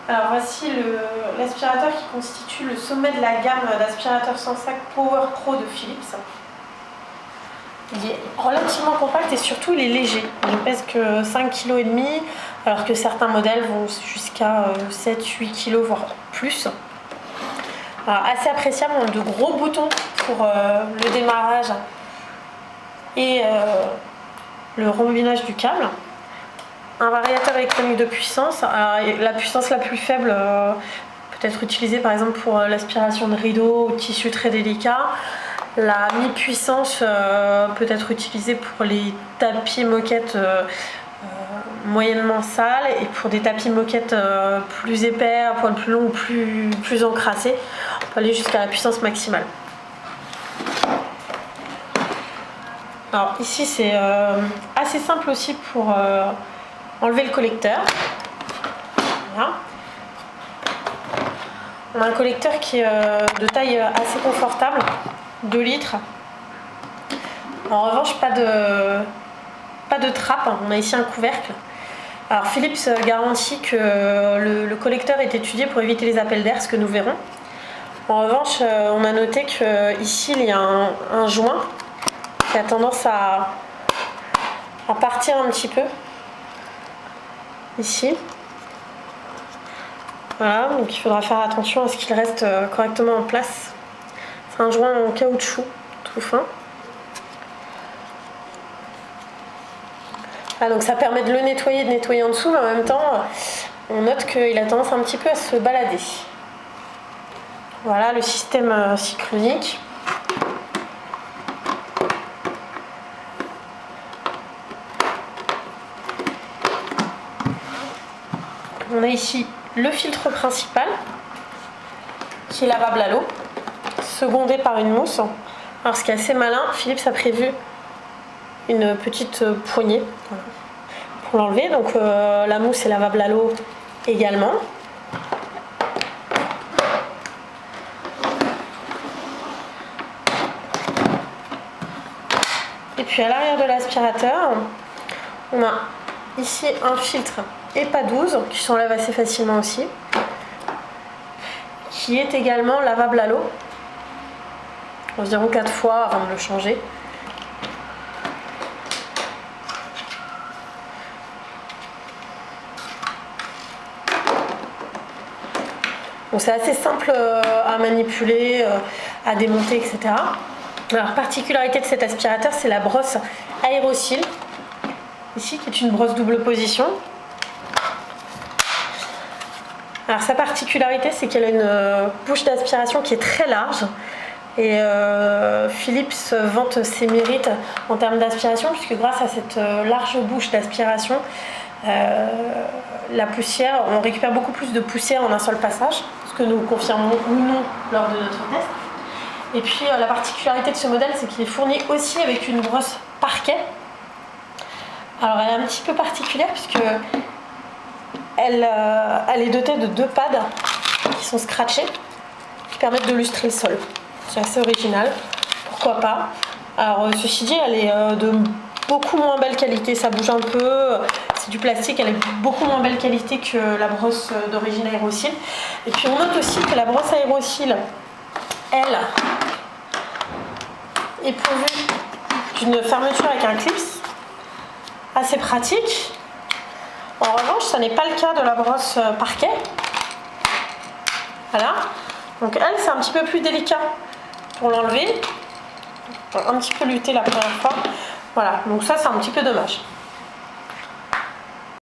Alors voici l'aspirateur qui constitue le sommet de la gamme d'aspirateurs sans sac Power Pro de Philips. Il est relativement compact et surtout il est léger. Il ne pèse que 5,5 kg alors que certains modèles vont jusqu'à 7-8 kg voire plus. Alors, assez appréciable, on a de gros boutons pour le démarrage et le rembobinage du câble. Un variateur électronique de puissance. Alors, la puissance la plus faible peut être utilisée par exemple pour l'aspiration de rideaux ou de tissus très délicats. La mi-puissance peut être utilisée pour les tapis moquettes moyennement sales et pour des tapis moquettes plus épais, à poils plus longs ou plus encrassés. On peut aller jusqu'à la puissance maximale. Alors ici c'est assez simple aussi pour enlever le collecteur. Voilà. On a un collecteur qui est de taille assez confortable, 2 litres. En revanche, pas de trappe, on a ici un couvercle. Alors Philips garantit que le collecteur est étudié pour éviter les appels d'air, ce que nous verrons. En revanche, on a noté qu'ici il y a un joint qui a tendance à partir un petit peu. Ici. Voilà, donc il faudra faire attention à ce qu'il reste correctement en place. C'est un joint en caoutchouc, tout fin. Ah, donc ça permet de le nettoyer, de nettoyer en dessous, mais en même temps, on note qu'il a tendance un petit peu à se balader. Voilà le système synchronique. On a ici le filtre principal qui est lavable à l'eau, secondé par une mousse. Alors ce qui est assez malin, Philips a prévu une petite poignée pour l'enlever. Donc la mousse est lavable à l'eau également. Et puis à l'arrière de l'aspirateur, on a ici un filtre EPA 12 qui s'enlève assez facilement aussi, qui est également lavable à l'eau, environ 4 fois avant de le changer. Donc c'est assez simple à manipuler, à démonter, etc. Alors particularité de cet aspirateur, c'est la brosse Aerosil, ici qui est une brosse double position. Alors sa particularité, c'est qu'elle a une bouche d'aspiration qui est très large et Philips vante ses mérites en termes d'aspiration puisque grâce à cette large bouche d'aspiration, la poussière, on récupère beaucoup plus de poussière en un seul passage, ce que nous confirmons ou non lors de notre test. Et puis la particularité de ce modèle, c'est qu'il est fourni aussi avec une brosse parquet. Alors elle est un petit peu particulière puisque elle est dotée de 2 pads qui sont scratchés, qui permettent de lustrer le sol. C'est assez original, pourquoi pas. Alors ceci dit, elle est de beaucoup moins belle qualité, ça bouge un peu, c'est du plastique, elle est beaucoup moins belle qualité que la brosse d'origine Aerosil. Et puis on note aussi que la brosse Aerosil, elle, est pourvue d'une fermeture avec un clips, assez pratique. En revanche, ça n'est pas le cas de la brosse parquet. Voilà. Donc elle, c'est un petit peu plus délicat pour l'enlever. Un petit peu lutter la première fois. Voilà, donc ça c'est un petit peu dommage.